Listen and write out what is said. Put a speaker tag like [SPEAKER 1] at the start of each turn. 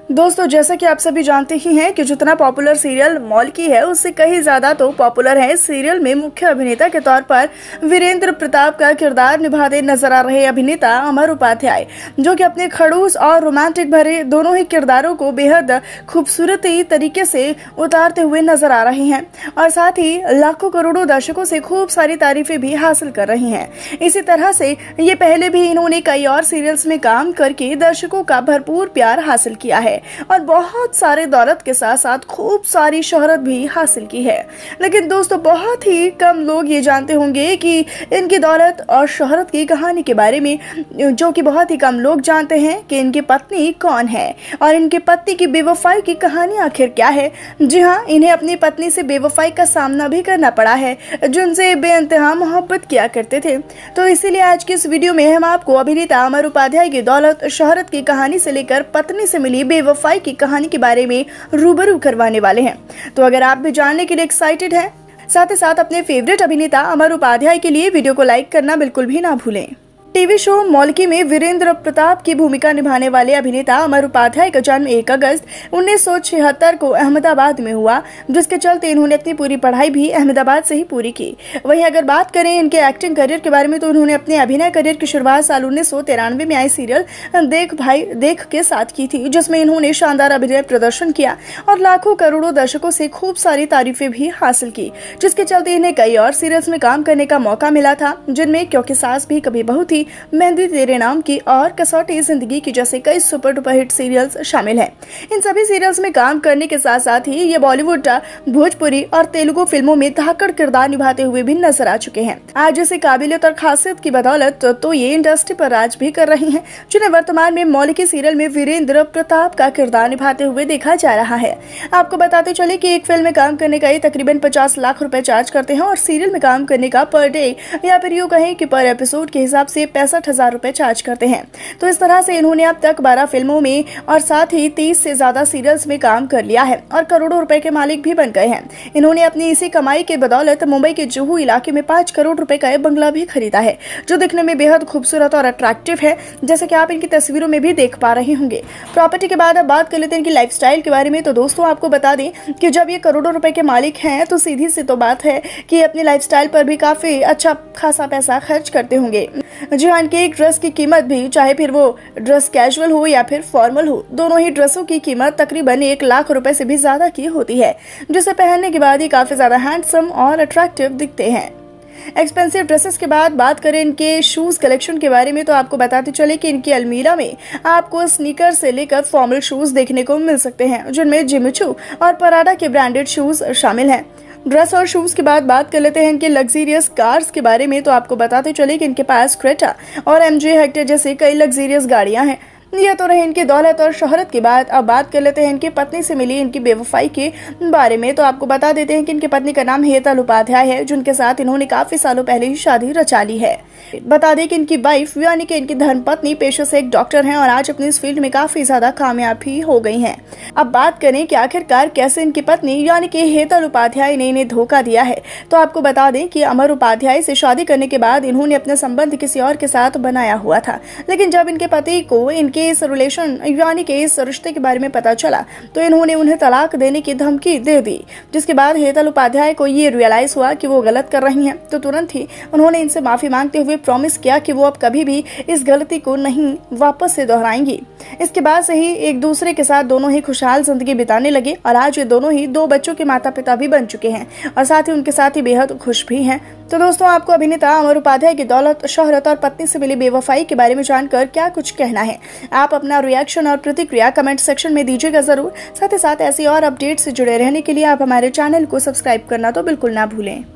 [SPEAKER 1] दोस्तों, जैसा कि आप सभी जानते ही हैं कि जितना पॉपुलर सीरियल मौलकी है, उससे कहीं ज़्यादा तो पॉपुलर है सीरियल में मुख्य अभिनेता के तौर पर वीरेंद्र प्रताप का किरदार निभाते नजर आ रहे अभिनेता अमर उपाध्याय, जो कि अपने खड़ूस और रोमांटिक भरे दोनों ही किरदारों को बेहद खूबसूरती तरीके से उतारते हुए नजर आ रहे हैं और साथ ही लाखों करोड़ों दर्शकों से खूब सारी तारीफें भी हासिल कर रही हैं। इसी तरह से ये पहले भी इन्होंने कई और सीरियल्स में काम करके दर्शकों का भरपूर प्यार हासिल किया है और बहुत सारे दौलत के साथ साथ खूब सारी शोहरत भी हासिल की है। लेकिन दोस्तों, बहुत ही कम लोग ये जानते होंगे कि इनकी दौलत और शोहरत की कहानी के बारे में, जो कि बहुत ही कम लोग जानते हैं कि इनकी पत्नी कौन है और इनके पति की बेवफाई की कहानी आखिर क्या है। जी हाँ, इन्हें अपनी पत्नी से बेवफाई का सामना भी करना पड़ा है, जिनसे बेइंतहा मोहब्बत किया करते थे। तो इसीलिए आज की इस वीडियो में हम आपको अभिनेता अमर उपाध्याय की दौलत शोहरत की कहानी से लेकर पत्नी से मिली बेवफाई की कहानी के बारे में रूबरू करवाने वाले हैं। तो अगर आप भी जानने के लिए एक्साइटेड हैं, साथ ही साथ अपने फेवरेट अभिनेता अमर उपाध्याय के लिए वीडियो को लाइक करना बिल्कुल भी ना भूलें। टीवी शो मौलकी में वीरेंद्र प्रताप की भूमिका निभाने वाले अभिनेता अमर उपाध्याय का जन्म 1 अगस्त 1976 को अहमदाबाद में हुआ, जिसके चलते इन्होंने अपनी पूरी पढ़ाई भी अहमदाबाद से ही पूरी की। वहीं अगर बात करें इनके एक्टिंग करियर के बारे में, तो उन्होंने अपने अभिनय करियर की शुरुआत साल 1993 में आई सीरियल देख भाई देख के साथ की थी, जिसमें इन्होंने शानदार अभिनय प्रदर्शन किया और लाखों करोड़ों दर्शकों से खूब सारी तारीफें भी हासिल की, जिसके चलते इन्हें कई और सीरियल्स में काम करने का मौका मिला था, जिनमें क्योंकि सास भी कभी बहू थी, मेहंदी तेरे नाम की और कसौटी जिंदगी की जैसे कई सुपर डुपर हिट सीरियल्स शामिल हैं। इन सभी सीरियल्स में काम करने के साथ साथ ही ये बॉलीवुड, भोजपुरी और तेलुगु फिल्मों में धाकड़ किरदार निभाते हुए भी नजर आ चुके हैं। आज जैसे काबिलियत और खासियत की बदौलत तो ये इंडस्ट्री पर राज भी कर रही हैं, जिन्हें वर्तमान में मौलकी सीरियल में वीरेंद्र प्रताप का किरदार निभाते हुए देखा जा रहा है। आपको बताते चले कि एक फिल्म में काम करने का ये तकरीबन 50 लाख रुपए चार्ज करते हैं और सीरियल में काम करने का पर डे या फिर यूं कहें कि पर एपिसोड के हिसाब से 65,000 रुपए चार्ज करते हैं। तो इस तरह से इन्होंने अब तक 12 फिल्मों में और साथ ही 30 से ज्यादा सीरियल्स में काम कर लिया है और करोड़ों रुपए के मालिक भी बन गए हैं। इन्होंने अपनी इसी कमाई के बदौलत मुंबई के जुहू इलाके में 5 करोड़ रुपए का बंगला भी खरीदा है, जो दिखने में बेहद खूबसूरत और अट्रैक्टिव है, जैसे कि आप इनकी तस्वीरों में भी देख पा रहे होंगे। प्रॉपर्टी के बाद अब बात कर लेते हैं इनकी लाइफस्टाइल के बारे में। तो दोस्तों, आपको बता दें कि जब ये करोड़ों रुपए के मालिक हैं, तो सीधी सी तो बात है कि अपनी लाइफस्टाइल पर भी काफी अच्छा खासा पैसा खर्च करते होंगे। जी हाँ, इनके एक ड्रेस की कीमत भी, चाहे फिर वो ड्रेस कैजुअल हो या फिर फॉर्मल हो, दोनों ही ड्रेसों की कीमत तकरीबन 1 लाख रुपए से भी ज्यादा की होती है, जिसे पहनने के बाद ही काफी ज्यादा हैंडसम और अट्रैक्टिव दिखते हैं। एक्सपेंसिव ड्रेसेस के बाद बात करें इनके शूज कलेक्शन के बारे में, तो आपको बताते चले कि इनकी अलमीरा में आपको स्नीकर से लेकर फॉर्मल शूज देखने को मिल सकते हैं, जिनमें जिमी चू और पराडा के ब्रांडेड शूज शामिल हैं। ड्रेस और शूज के बाद बात कर लेते हैं इनके लग्जरियस कार्स के बारे में। तो आपको बताते चले कि इनके पास क्रेटा और MG हेक्टर जैसे कई लग्जरियस गाड़ियां हैं। यह तो रहे इनकी दौलत और शोहरत की बात। अब बात कर लेते हैं इनकी पत्नी से मिली इनकी बेवफाई के बारे में। तो आपको बता देते हैं कि इनकी पत्नी का नाम हेतल उपाध्याय है, जिनके साथ इन्होंने काफी सालों पहले ही शादी रचा ली है। बता दें कि इनकी वाइफ यानी कि इनकी धर्मपत्नी पेशे से एक डॉक्टर हैं और आज अपनी इस फील्ड में काफी ज्यादा कामयाब भी हो गई हैं। अब बात करें कि आखिरकार कैसे इनकी पत्नी यानी कि हेतल उपाध्याय ने इन्हें धोखा दिया है। तो आपको बता दें कि अमर उपाध्याय से शादी करने के बाद इन्होंने अपना संबंध किसी और के साथ बनाया हुआ था, लेकिन जब इनके पति को इनके इस रिलेशन यानी कि इस रिश्ते के बारे में पता चला, तो इन्होंने उन्हें तलाक देने की धमकी दे दी। जिसके बाद हेतल उपाध्याय को ये रियलाइज हुआ कि वो गलत कर रही हैं, तो तुरंत ही उन्होंने इनसे माफी मांगते हुए प्रॉमिस किया कि वो अब कभी भी इस गलती को नहीं वापस से दोहराएंगी। इसके बाद से ही एक दूसरे के साथ दोनों ही खुशहाल जिंदगी बिताने लगे और आज ये दोनों ही 2 बच्चों के माता पिता भी बन चुके हैं और साथ ही उनके साथ ही बेहद खुश भी हैं। तो दोस्तों, आपको अभिनेता अमर उपाध्याय की दौलत, शोहरत और पत्नी से मिली बेवफाई के बारे में जानकर क्या कुछ कहना है? आप अपना रिएक्शन और प्रतिक्रिया कमेंट सेक्शन में दीजिएगा जरूर। साथ ही साथ ऐसी और अपडेट से जुड़े रहने के लिए आप हमारे चैनल को सब्सक्राइब करना तो बिल्कुल ना भूलें।